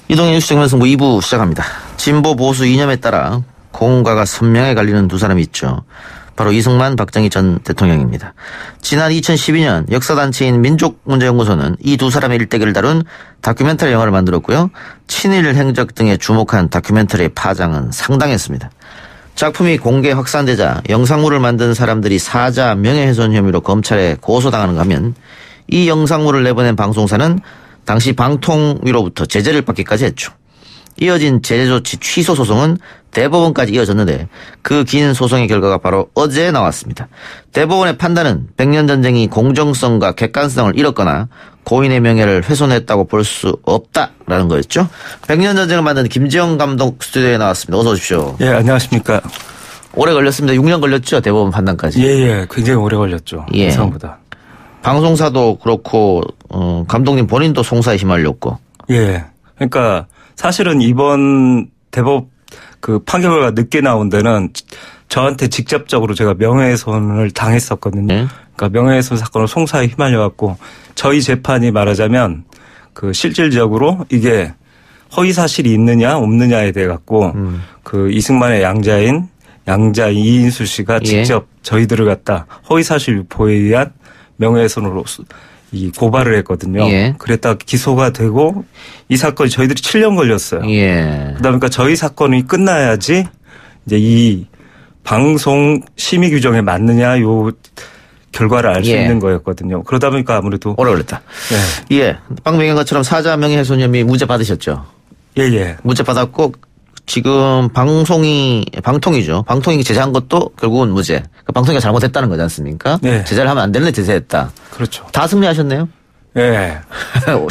이동의 뉴스 정면승부 2부 시작합니다. 진보 보수 이념에 따라 공과가 선명하게 갈리는 두 사람이 있죠. 바로 이승만, 박정희 전 대통령입니다. 지난 2012년 역사단체인 민족문제연구소는 이 두 사람의 일대기를 다룬 다큐멘터리 영화를 만들었고요. 친일 행적 등에 주목한 다큐멘터리의 파장은 상당했습니다. 작품이 공개 확산되자 영상물을 만든 사람들이 사자 명예훼손 혐의로 검찰에 고소당하는가 하면 이 영상물을 내보낸 방송사는 당시 방통위로부터 제재를 받기까지 했죠. 이어진 제재조치 취소 소송은 대법원까지 이어졌는데 그 긴 소송의 결과가 바로 어제 나왔습니다. 대법원의 판단은 백년전쟁이 공정성과 객관성을 잃었거나 고인의 명예를 훼손했다고 볼 수 없다라는 거였죠. 백년전쟁을 만든 김지영 감독 스튜디오에 나왔습니다. 어서 오십시오. 예, 안녕하십니까. 오래 걸렸습니다. 6년 걸렸죠. 대법원 판단까지. 예, 굉장히 오래 걸렸죠. 예. 예상보다. 방송사도 그렇고 감독님 본인도 송사에 휘말렸고. 예. 그러니까 사실은 이번 대법 그 판결가 늦게 나온 데는 저한테 직접적으로 제가 명예훼손을 당했었거든요. 그러니까 명예훼손 사건을 송사에 휘말려갖고 저희 재판이 말하자면 그 실질적으로 이게 허위 사실이 있느냐 없느냐에 대해 갖고 그 이승만의 양자 이인수 씨가 직접 저희들을 갖다 허위 사실 유포에 의한 명예훼손으로 이 고발을 했거든요. 예. 그랬다가 기소가 되고 이 사건이 저희들이 7년 걸렸어요. 예. 그러다 보니까 저희 사건이 끝나야지 이제 이 방송 심의 규정에 맞느냐 요 결과를 알 수 있는 거였거든요. 그러다 보니까 아무래도 오래 걸렸다. 예. 예. 방금 얘기한 것처럼 사자 명예훼손 혐의 무죄 받으셨죠? 예. 무죄 받았고 지금 방통이죠. 방통이 제재한 것도 결국은 무죄. 그러니까 방통위가 잘못했다는 거지 않습니까? 네. 제재를 하면 안 되는데 제재했다. 그렇죠. 다 승리하셨네요. 예.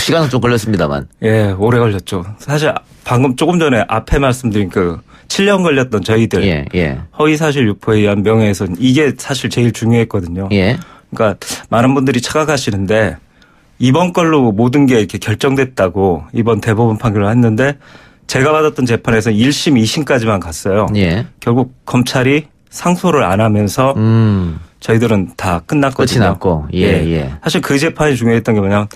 시간은 좀 걸렸습니다만. 예, 오래 걸렸죠. 사실 방금 조금 전에 앞에 말씀드린 그 7년 걸렸던 저희들 예. 허위 사실 유포에 의한 명예훼손 이게 사실 제일 중요했거든요. 예. 그러니까 많은 분들이 착각하시는데 이번 걸로 모든 게 이렇게 결정됐다고 이번 대법원 판결을 했는데 제가 받았던 재판에서 1심, 2심까지만 갔어요. 예. 결국 검찰이 상소를 안 하면서 저희들은 다 끝났거든요. 끝이 났고. 예. 사실 그 재판이 중요했던 게 뭐냐면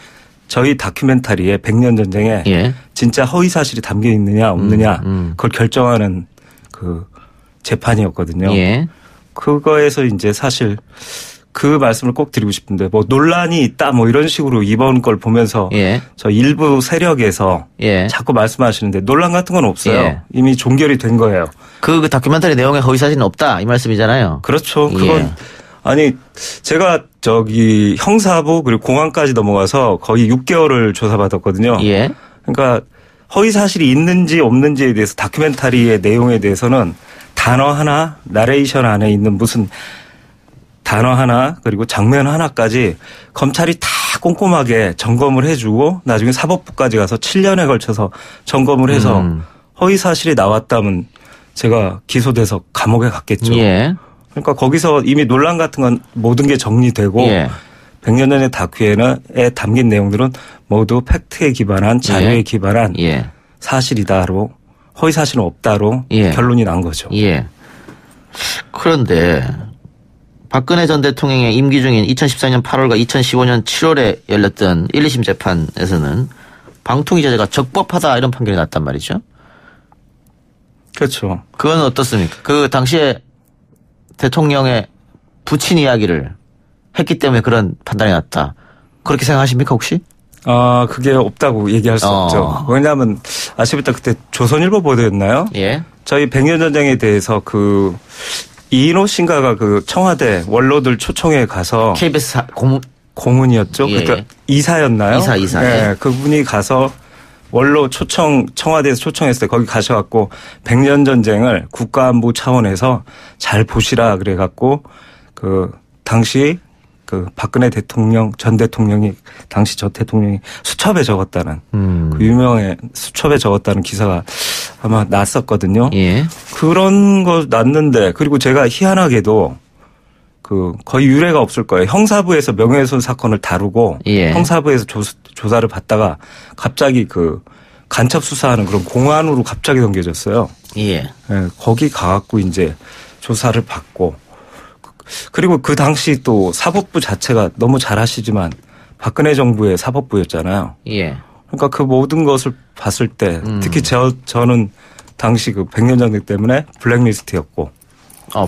저희 다큐멘터리에 백년전쟁에 진짜 허위 사실이 담겨 있느냐 없느냐 그걸 결정하는 그 재판이었거든요. 예. 그거에서 이제 사실 그 말씀을 꼭 드리고 싶은데 뭐 논란이 있다 뭐 이런 식으로 이번 걸 보면서 저 일부 세력에서 자꾸 말씀하시는데 논란 같은 건 없어요. 이미 종결이 된 거예요. 그 다큐멘터리 내용에 허위 사실은 없다 이 말씀이잖아요. 그렇죠. 그건 아니 제가 저기 형사부 그리고 공안까지 넘어가서 거의 6개월을 조사받았거든요. 그러니까 허위 사실이 있는지 없는지에 대해서 다큐멘터리의 내용에 대해서는 단어 하나 나레이션 안에 있는 무슨 단어 하나 그리고 장면 하나까지 검찰이 다 꼼꼼하게 점검을 해주고 나중에 사법부까지 가서 7년에 걸쳐서 점검을 해서 허위 사실이 나왔다면 제가 기소돼서 감옥에 갔겠죠. 그러니까 거기서 이미 논란 같은 건 모든 게 정리되고 100년 전의 다큐에 담긴 내용들은 모두 팩트에 기반한 자료에 기반한 사실이다로 허위 사실은 없다로 결론이 난 거죠. 그런데 박근혜 전 대통령의 임기 중인 2014년 8월과 2015년 7월에 열렸던 1, 2심 재판에서는 방통위 제재가 적법하다 이런 판결이 났단 말이죠. 그렇죠. 그건 어떻습니까? 그 당시에 대통령의 부친 이야기를 했기 때문에 그런 판단이 났다. 그렇게 생각하십니까 혹시? 그게 없다고 얘기할 수 없죠. 왜냐하면 아시겠다 그때 조선일보 보도였나요? 저희 백년전쟁에 대해서 그 이인호 씨인가가 그 청와대 원로들 초청에 가서 KBS 고문이었죠. 그러니까 이사였나요? 이사. 네, 그분이 가서 원로 청와대에서 초청했을 때 거기 가셔갖고 백년전쟁을 국가안보 차원에서 잘 보시라 그래갖고 그 당시 그 박근혜 전 대통령이 당시 저 대통령이 수첩에 적었다는 그 유명한 수첩에 적었다는 기사가 아마 났었거든요. 그런 거 났는데 그리고 제가 희한하게도 그 거의 유례가 없을 거예요. 형사부에서 명예훼손 사건을 다루고 형사부에서 조사를 받다가 갑자기 그 간첩 수사하는 그런 공안으로 갑자기 넘겨졌어요. 거기 가갖고 이제 조사를 받고 그리고 그 당시 또 사법부 자체가 너무 잘 아시지만 박근혜 정부의 사법부였잖아요. 그러니까 그 모든 것을 봤을 때 특히 저는 당시 그 100년 전쟁 때문에 블랙리스트였고.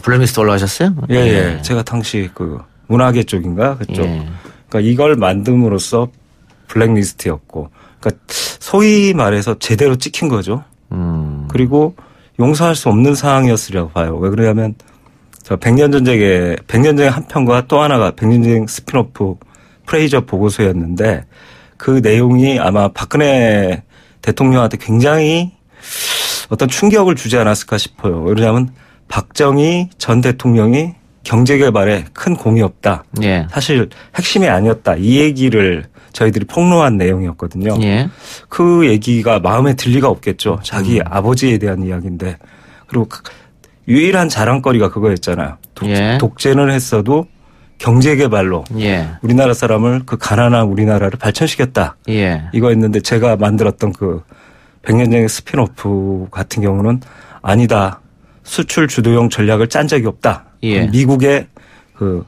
블랙리스트 올라가셨어요? 예, 예. 제가 당시 그 문화계 쪽인가 그쪽. 예. 그러니까 이걸 만듦으로써 블랙리스트였고. 그러니까 소위 말해서 제대로 찍힌 거죠. 그리고 용서할 수 없는 상황이었으려고 봐요. 왜 그러냐면 저 100년 전쟁의 한 편과 또 하나가 100년 전쟁 스피노프 프레이저 보고서였는데 그 내용이 아마 박근혜 대통령한테 굉장히 어떤 충격을 주지 않았을까 싶어요. 왜냐하면 박정희 전 대통령이 경제개발에 큰 공이 없다. 예. 사실 핵심이 아니었다. 이 얘기를 저희들이 폭로한 내용이었거든요. 예. 그 얘기가 마음에 들 리가 없겠죠. 자기 아버지에 대한 이야기인데. 그리고 유일한 자랑거리가 그거였잖아요. 독재는 했어도 경제개발로 우리나라 사람을 그 가난한 우리나라를 발전시켰다. 이거였는데 제가 만들었던 그 100년전의 스피노프 같은 경우는 아니다. 수출 주도형 전략을 짠 적이 없다. 미국의 그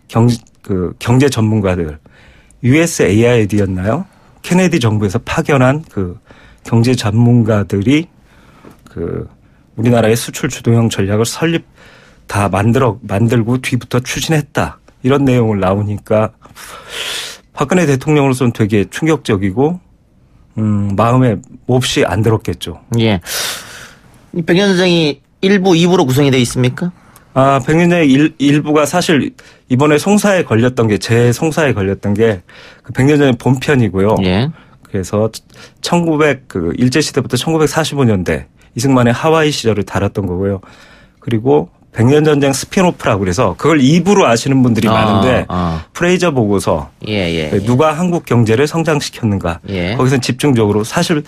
경제 전문가들 USAID였나요? 케네디 정부에서 파견한 그 경제 전문가들이 그 우리나라의 수출 주도형 전략을 다 만들고 뒤부터 추진했다. 이런 내용을 나오니까 박근혜 대통령으로서는 되게 충격적이고 마음에 몹시 안 들었겠죠. 예. 이 백년전쟁이 1부, 2부로 구성이 되어 있습니까? 백년전쟁 일부가 사실 이번에 송사에 걸렸던 게 제 송사에 걸렸던 게 그 백년전쟁 본편이고요. 예. 그래서 일제시대부터 1945년대 이승만의 하와이 시절을 다뤘던 거고요. 그리고 백년전쟁 스피노프라고 그래서 그걸 2부로 아시는 분들이 많은데 프레이저 보고서 누가 한국 경제를 성장시켰는가 거기서 집중적으로 사실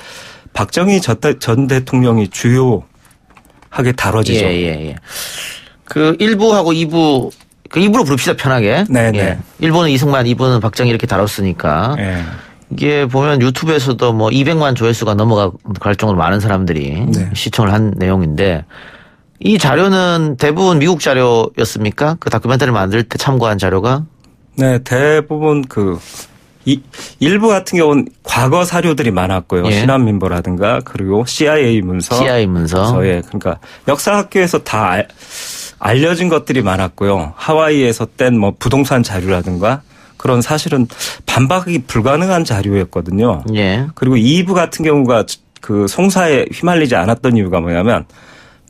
박정희 전 대통령이 주요하게 다뤄지죠. 그 1부하고 2부 그 2부로 부릅시다 편하게. 네네. 1부는 이승만, 2부는 박정희 이렇게 다뤘으니까. 이게 보면 유튜브에서도 뭐 200만 조회수가 넘어갈 정도로 많은 사람들이 시청을 한 내용인데 이 자료는 대부분 미국 자료였습니까? 그 다큐멘터리를 만들 때 참고한 자료가? 네, 대부분 일부 같은 경우는 과거 사료들이 많았고요. 신한민보라든가 그리고 CIA 문서. 그러니까 역사학교에서 다 알려진 것들이 많았고요. 하와이에서 뗀 뭐 부동산 자료라든가 그런 사실은 반박이 불가능한 자료였거든요. 그리고 2부 같은 경우가 그 송사에 휘말리지 않았던 이유가 뭐냐면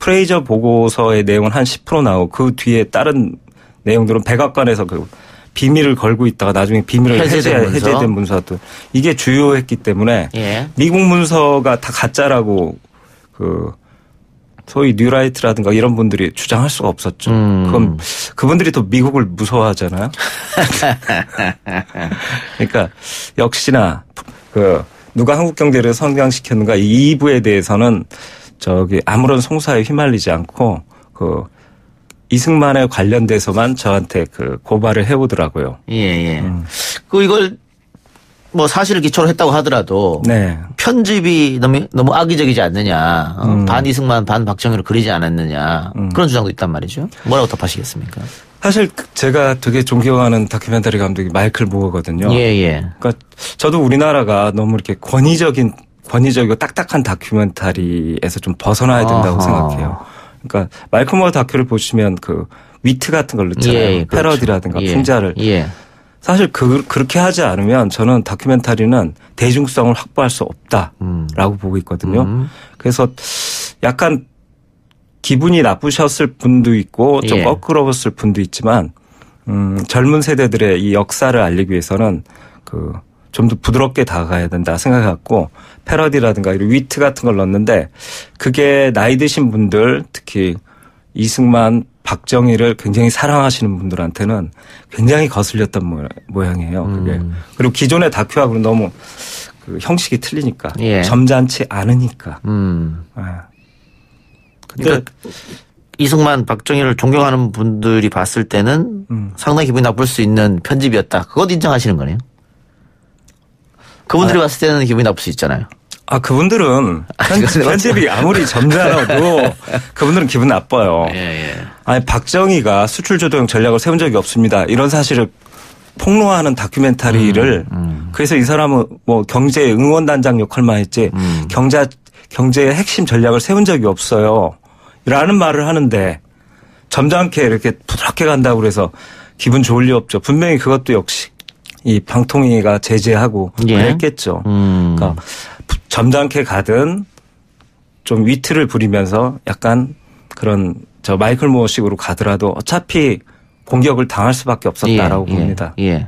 프레이저 보고서의 내용은 한 10% 나오고 그 뒤에 다른 내용들은 백악관에서 그 비밀을 걸고 있다가 나중에 비밀을 해제된 문서도 이게 주요했기 때문에 미국 문서가 다 가짜라고 그 소위 뉴라이트라든가 이런 분들이 주장할 수가 없었죠. 그건 그분들이 또 미국을 무서워하잖아요. 그러니까 역시나 누가 한국 경제를 성장시켰는가 이 2부에 대해서는 아무런 송사에 휘말리지 않고 이승만에 관련돼서만 저한테 고발을 해오더라고요. 이걸 뭐 사실을 기초로 했다고 하더라도 편집이 너무 악의적이지 않느냐. 반 이승만 반 박정희를 그리지 않았느냐. 그런 주장도 있단 말이죠. 뭐라고 답하시겠습니까? 사실 제가 되게 존경하는 다큐멘터리 감독이 마이클 무어거든요. 그러니까 저도 우리나라가 너무 이렇게 권위적이고 딱딱한 다큐멘터리에서 좀 벗어나야 된다고 생각해요. 그러니까 마이클 무어 다큐를 보시면 위트 같은 걸 넣잖아요. 패러디라든가 풍자를. 사실 그렇게 하지 않으면 저는 다큐멘터리는 대중성을 확보할 수 없다라고 보고 있거든요. 그래서 약간 기분이 나쁘셨을 분도 있고 좀 껄끄러웠을 분도 있지만 젊은 세대들의 이 역사를 알리기 위해서는 좀 더 부드럽게 다가가야 된다 생각해갖고 패러디라든가 이런 위트 같은 걸 넣었는데 그게 나이 드신 분들 특히 이승만, 박정희를 굉장히 사랑하시는 분들한테는 굉장히 거슬렸던 모양이에요. 그게. 그리고 기존의 다큐하고는 너무 형식이 틀리니까 점잖지 않으니까. 그러니까 이승만, 박정희를 존경하는 분들이 봤을 때는 상당히 기분이 나쁠 수 있는 편집이었다. 그것 인정하시는 거네요. 그분들이 봤을 때는 기분이 나쁠 수 있잖아요. 그분들은 편집이 아무리 점잖아도 그분들은 기분 나빠요. 아니 박정희가 수출 주도형 전략을 세운 적이 없습니다. 이런 사실을 폭로하는 다큐멘터리를 그래서 이 사람은 뭐 경제 응원단장 역할만 했지 경제의 핵심 전략을 세운 적이 없어요. 라는 말을 하는데 점잖게 이렇게 부드럽게 간다고 그래서 기분 좋을 리 없죠. 분명히 그것도 역시 이 방통위가 제재하고 예. 그랬겠죠. 그러니까 점잖게 가든 좀 위트를 부리면서 약간 그런 저 마이클 무어식으로 가더라도 어차피 공격을 당할 수밖에 없었다라고 봅니다. 예.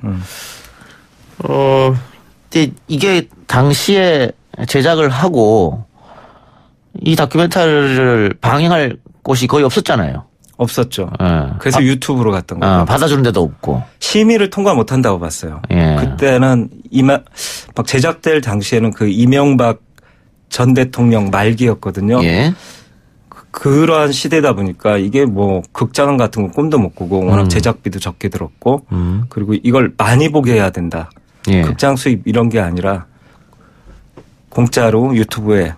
이게 당시에 제작을 하고 이 다큐멘터리를 방영할 곳이 거의 없었잖아요. 없었죠. 그래서 유튜브로 갔던 거예요. 받아주는 데도 없고. 심의를 통과 못 한다고 봤어요. 예. 그때는 막 제작될 당시에는 그 이명박 전 대통령 말기였거든요. 예. 그러한 시대다 보니까 이게 뭐 극장 같은 거 꿈도 못 꾸고 워낙 제작비도 적게 들었고 그리고 이걸 많이 보게 해야 된다. 예. 극장 수입 이런 게 아니라 공짜로 유튜브에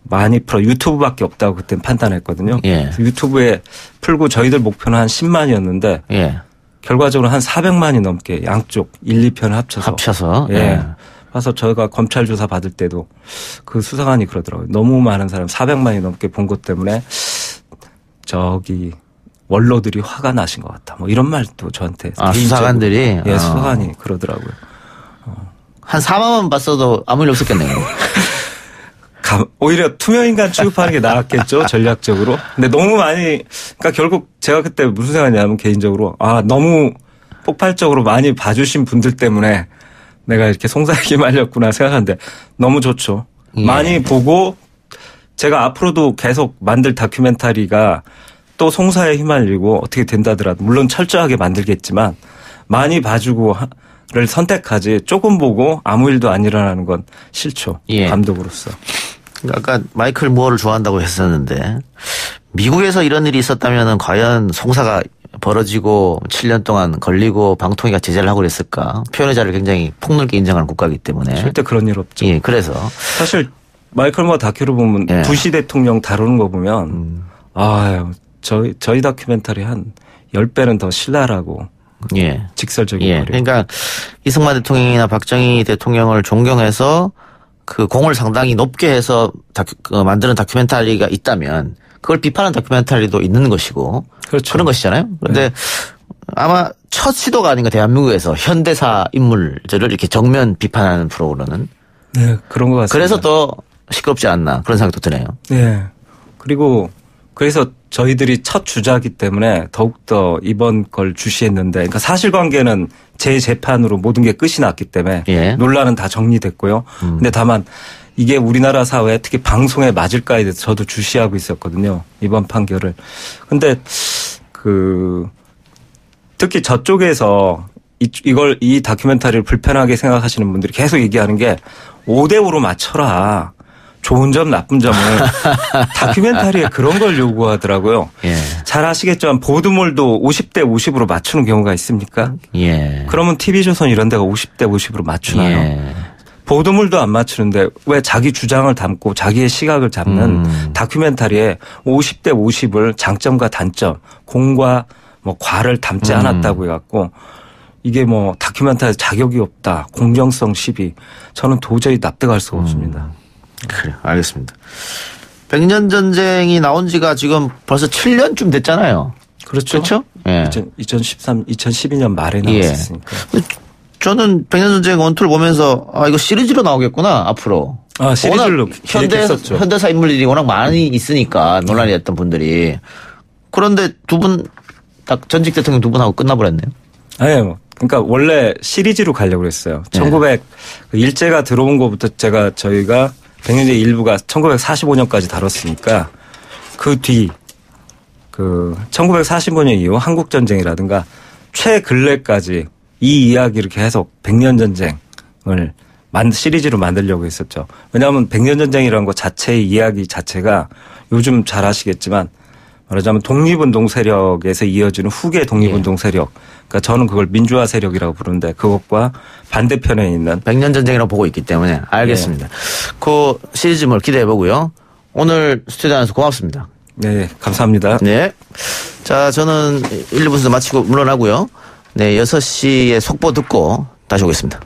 많이 풀어 유튜브밖에 없다고 그때 판단했거든요. 예. 유튜브에 풀고 저희들 목표는 한 10만이었는데 예. 결과적으로 한 400만이 넘게 양쪽 1, 2편 합쳐서. 예. 그래서 저희가 검찰 조사 받을 때도 그 수사관이 그러더라고요. 너무 많은 사람 400만이 넘게 본 것 때문에 저기 원로들이 화가 나신 것 같다. 뭐 이런 말도 저한테. 수사관들이? 예, 수사관이 그러더라고요. 한 4만원 봤어도 아무 일 없었겠네요. 오히려 투명인간 취급하는 게 나았겠죠. 전략적으로. 근데 너무 많이 그러니까 결국 제가 그때 무슨 생각이냐면 개인적으로 너무 폭발적으로 많이 봐주신 분들 때문에 내가 이렇게 송사에게 말렸구나 생각하는데 너무 좋죠. 예. 많이 보고 제가 앞으로도 계속 만들 다큐멘터리가 또 송사에 휘말리고 어떻게 된다더라도 물론 철저하게 만들겠지만 많이 봐주고를 선택하지 조금 보고 아무 일도 안 일어나는 건 싫죠. 예. 감독으로서. 아까 마이클 무어를 좋아한다고 했었는데 미국에서 이런 일이 있었다면 과연 송사가 벌어지고 7년 동안 걸리고 방통위가 제재를 하고 그랬을까. 표현의 자유를 굉장히 폭넓게 인정하는 국가이기 때문에. 절대 그런 일 없죠. 예, 그래서. 사실 마이클 무어 다큐를 보면 예. 부시 대통령 다루는 거 보면 저희 다큐멘터리 한 10배는 더 신랄하고 예. 직설적인 예. 거래요. 그러니까 이승만 대통령이나 박정희 대통령을 존경해서 그 공을 상당히 높게 해서 만드는 다큐멘터리가 있다면 그걸 비판하는 다큐멘터리도 있는 것이고 그렇죠. 그런 것이잖아요. 그런데 네. 아마 첫 시도가 아닌가 대한민국에서 현대사 인물들을 이렇게 정면 비판하는 프로그램은. 네, 그런 것 같습니다. 그래서 더 시끄럽지 않나 그런 생각도 드네요. 네. 그리고 그래서 저희들이 첫 주자기 때문에 더욱더 이번 걸 주시했는데 그러니까 사실관계는 재재판으로 모든 게 끝이 났기 때문에 예. 논란은 다 정리됐고요. 근데 다만 이게 우리나라 사회에 특히 방송에 맞을까에 대해서 저도 주시하고 있었거든요. 이번 판결을. 근데 특히 저쪽에서 이 다큐멘터리를 불편하게 생각하시는 분들이 계속 얘기하는 게 5대5로 맞춰라. 좋은 점 나쁜 점을 다큐멘터리에 그런 걸 요구하더라고요. 예. 잘 아시겠지만 보도몰도 50대 50으로 맞추는 경우가 있습니까? 예. 그러면 TV조선 이런 데가 50대 50으로 맞추나요? 예. 보도물도 안 맞추는데 왜 자기 주장을 담고 자기의 시각을 잡는 다큐멘터리에 50대 50을 장점과 단점, 공과 뭐 과를 담지 않았다고 해갖고 이게 뭐 다큐멘터리 자격이 없다, 공정성 시비 저는 도저히 납득할 수가 없습니다. 그래요. 알겠습니다. 백년 전쟁이 나온 지가 지금 벌써 7년쯤 됐잖아요. 그렇죠. 그렇죠? 예. 2012년 말에 나왔었으니까. 예. 저는 백년 전쟁 원투를 보면서 이거 시리즈로 나오겠구나 앞으로. 시리즈로 기획했었죠. 현대사 인물들이 워낙 많이 있으니까 논란이 됐던 분들이. 그런데 두 분 딱 전직 대통령 두 분하고 끝나버렸네요. 아니요. 그러니까 원래 시리즈로 가려고 그랬어요. 1900 일제가 들어온 것부터 저희가 백년전쟁 일부가 1945년까지 다뤘으니까 그 뒤 1945년 이후 한국전쟁이라든가 최근래까지 이 이야기를 계속 백년전쟁을 시리즈로 만들려고 했었죠. 왜냐하면 백년전쟁이라는 것 자체의 이야기 자체가 요즘 잘 아시겠지만 말하자면 독립운동 세력에서 이어지는 후계 독립운동 세력. 그러니까 저는 그걸 민주화 세력이라고 부르는데 그것과 반대편에 있는. 백년전쟁이라고 보고 있기 때문에 알겠습니다. 그 시리즈물 기대해 보고요. 오늘 스튜디오 안에서 고맙습니다. 네, 감사합니다. 네. 자, 저는 1, 2부 순서 마치고 물러나고요. 네, 6시에 속보 듣고 다시 오겠습니다.